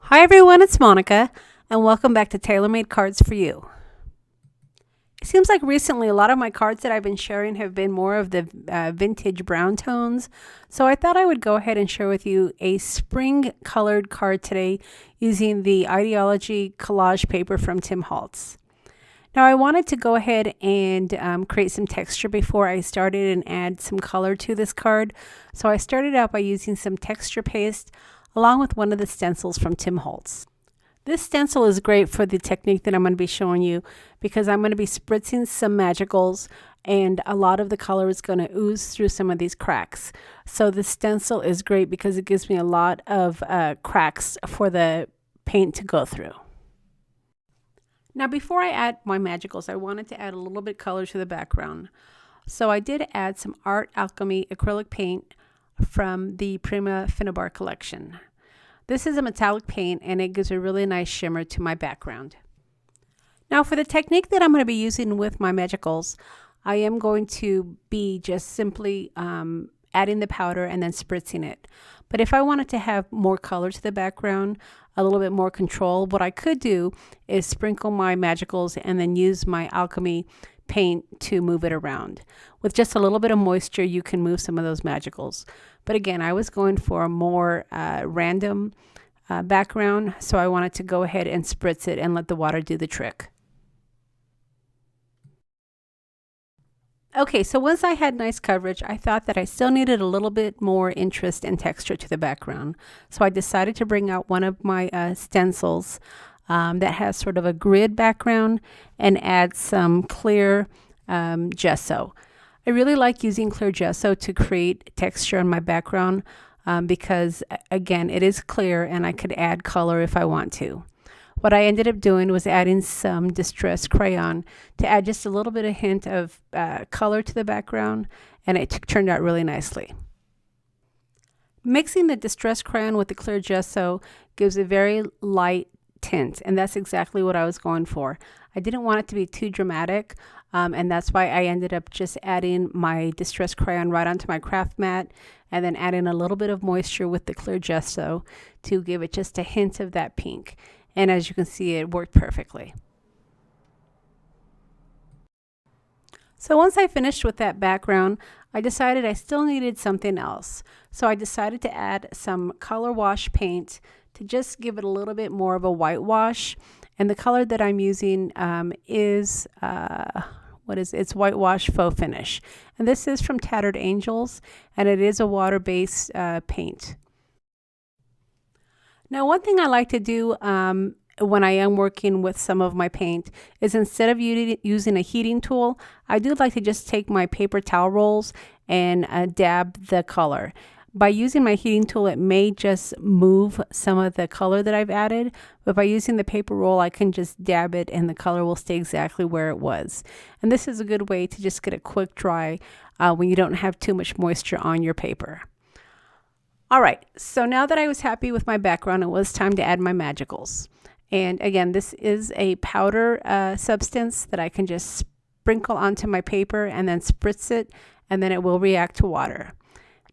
Hi everyone, it's Monica, and welcome back to TaylorMade Cards for You. It seems like recently a lot of my cards that I've been sharing have been more of the vintage brown tones, so I thought I would go ahead and share with you a spring colored card today using the Ideology Collage Paper from Tim Holtz. Now I wanted to go ahead and create some texture before I started and add some color to this card, so I started out by using some texture paste along with one of the stencils from Tim Holtz. This stencil is great for the technique that I'm going to be showing you because I'm going to be spritzing some magicals and a lot of the color is going to ooze through some of these cracks. So the stencil is great because it gives me a lot of cracks for the paint to go through. Now before I add my magicals, I wanted to add a little bit color to the background. So I did add some Art Alchemy acrylic paint from the Prima Finnabar collection. This is a metallic paint and it gives a really nice shimmer to my background. Now for the technique that I'm going to be using with my magicals, I am going to be just simply adding the powder and then spritzing it. But if I wanted to have more color to the background, a little bit more control, what I could do is sprinkle my magicals and then use my alchemy paint to move it around. With just a little bit of moisture, you can move some of those magicals. But again, I was going for a more random background, so I wanted to go ahead and spritz it and let the water do the trick. Okay, so once I had nice coverage, I thought that I still needed a little bit more interest and texture to the background. So I decided to bring out one of my stencils that has sort of a grid background and add some clear gesso. I really like using clear gesso to create texture on my background because again, it is clear and I could add color if I want to. What I ended up doing was adding some distressed crayon to add just a little bit of hint of color to the background, and it turned out really nicely. Mixing the distressed crayon with the clear gesso gives a very light tint, and that's exactly what I was going for. I didn't want it to be too dramatic, and that's why I ended up just adding my distressed crayon right onto my craft mat and then adding a little bit of moisture with the clear gesso to give it just a hint of that pink. And as you can see, it worked perfectly. So once I finished with that background, I decided I still needed something else. So I decided to add some color wash paint to just give it a little bit more of a whitewash. And the color that I'm using is it's Whitewash Faux Finish. And this is from Tattered Angels, and it is a water-based paint. Now, one thing I like to do when I am working with some of my paint is instead of using a heating tool, I do like to just take my paper towel rolls and dab the color. By using my heating tool, it may just move some of the color that I've added, but by using the paper roll, I can just dab it and the color will stay exactly where it was. And this is a good way to just get a quick dry when you don't have too much moisture on your paper. All right, so now that I was happy with my background, it was time to add my magicals. And again, this is a powder substance that I can just sprinkle onto my paper and then spritz it, and then it will react to water.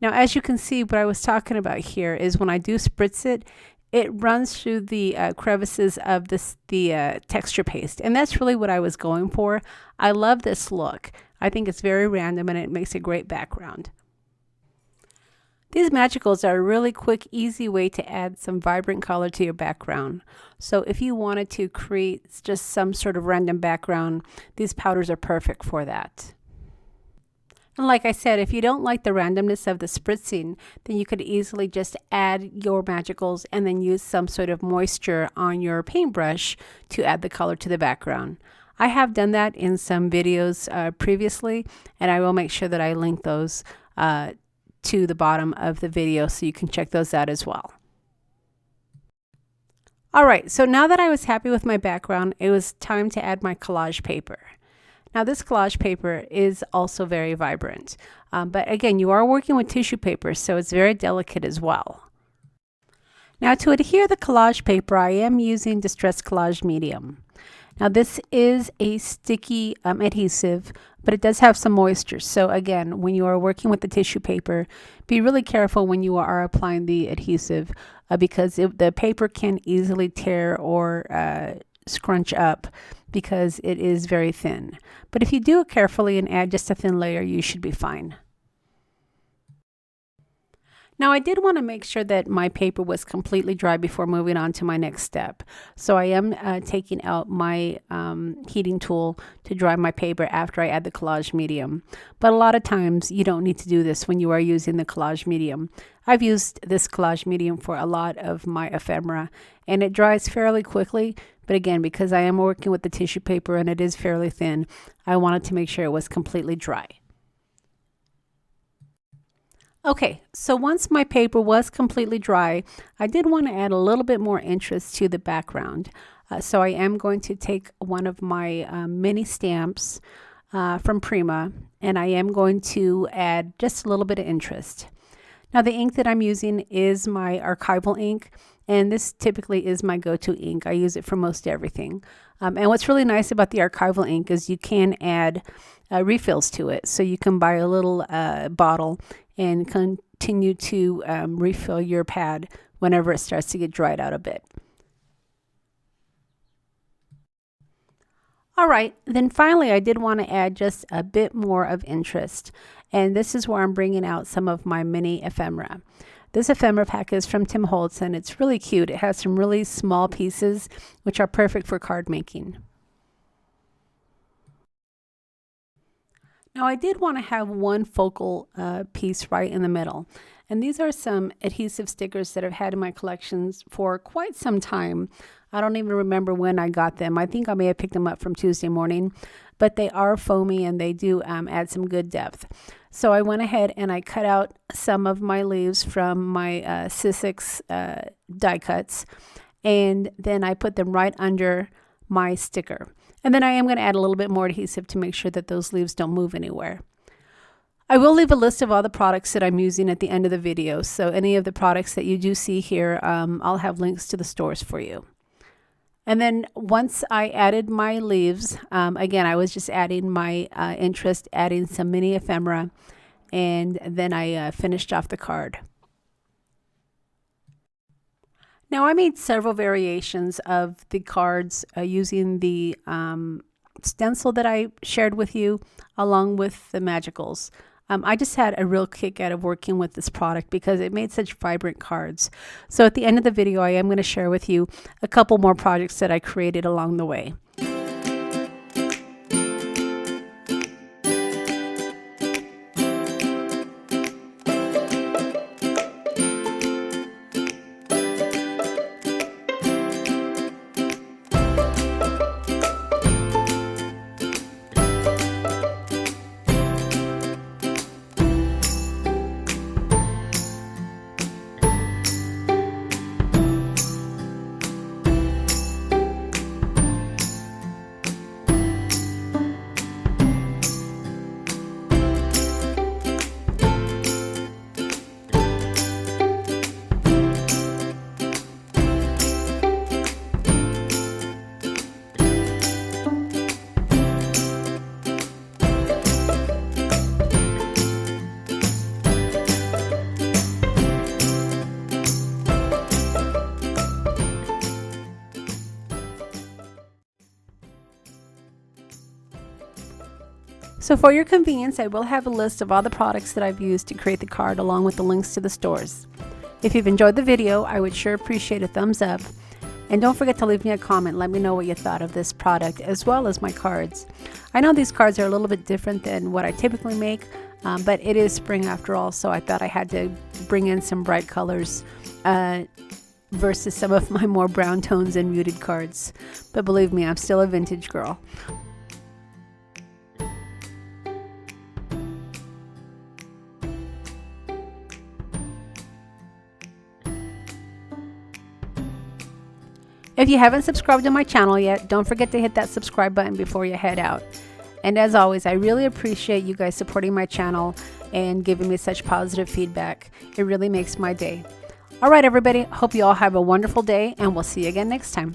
Now, as you can see, what I was talking about here is when I do spritz it, it runs through the crevices of the texture paste. And that's really what I was going for. I love this look. I think it's very random and it makes a great background. These magicals are a really quick, easy way to add some vibrant color to your background. So if you wanted to create just some sort of random background, these powders are perfect for that. And like I said, if you don't like the randomness of the spritzing, then you could easily just add your magicals and then use some sort of moisture on your paintbrush to add the color to the background. I have done that in some videos previously, and I will make sure that I link those to the bottom of the video so you can check those out as well. All right, so now that I was happy with my background, it was time to add my collage paper. Now this collage paper is also very vibrant, but again, you are working with tissue paper, so it's very delicate as well. Now to adhere the collage paper, I am using Distress Collage Medium. Now this is a sticky adhesive, but it does have some moisture. So again, when you are working with the tissue paper, be really careful when you are applying the adhesive because the paper can easily tear or scrunch up because it is very thin. But if you do it carefully and add just a thin layer, you should be fine. Now I did want to make sure that my paper was completely dry before moving on to my next step. So I am taking out my heating tool to dry my paper after I add the collage medium. But a lot of times you don't need to do this when you are using the collage medium. I've used this collage medium for a lot of my ephemera and it dries fairly quickly. But again, because I am working with the tissue paper and it is fairly thin, I wanted to make sure it was completely dry. Okay, so once my paper was completely dry, I did want to add a little bit more interest to the background. So I am going to take one of my mini stamps from Prima, and I am going to add just a little bit of interest. Now the ink that I'm using is my archival ink, and this typically is my go-to ink. I use it for most everything. And what's really nice about the archival ink is you can add refills to it. So you can buy a little bottle and continue to refill your pad whenever it starts to get dried out a bit. All right, then finally I did want to add just a bit more of interest, and this is where I'm bringing out some of my mini ephemera. This ephemera pack is from Tim Holtz and it's really cute. It has some really small pieces which are perfect for card making. Now I did want to have one focal piece right in the middle, and these are some adhesive stickers that I've had in my collections for quite some time. I don't even remember when I got them. I think I may have picked them up from Tuesday morning, but they are foamy and they do add some good depth. So I went ahead and I cut out some of my leaves from my Sizzix die cuts, and then I put them right under my sticker. And then I am going to add a little bit more adhesive to make sure that those leaves don't move anywhere. I will leave a list of all the products that I'm using at the end of the video. So any of the products that you do see here, I'll have links to the stores for you. And then once I added my leaves, again, I was just adding my interest, adding some mini ephemera, and then I finished off the card. Now I made several variations of the cards using the stencil that I shared with you along with the magicals. I just had a real kick out of working with this product because it made such vibrant cards. So at the end of the video, I am going to share with you a couple more projects that I created along the way. So for your convenience, I will have a list of all the products that I've used to create the card along with the links to the stores. If you've enjoyed the video, I would sure appreciate a thumbs up. And don't forget to leave me a comment. Let me know what you thought of this product as well as my cards. I know these cards are a little bit different than what I typically make, but it is spring after all, so I thought I had to bring in some bright colors versus some of my more brown tones and muted cards. But believe me, I'm still a vintage girl. If you haven't subscribed to my channel yet, don't forget to hit that subscribe button before you head out. And as always, I really appreciate you guys supporting my channel and giving me such positive feedback. It really makes my day. All right, everybody, hope you all have a wonderful day, and we'll see you again next time.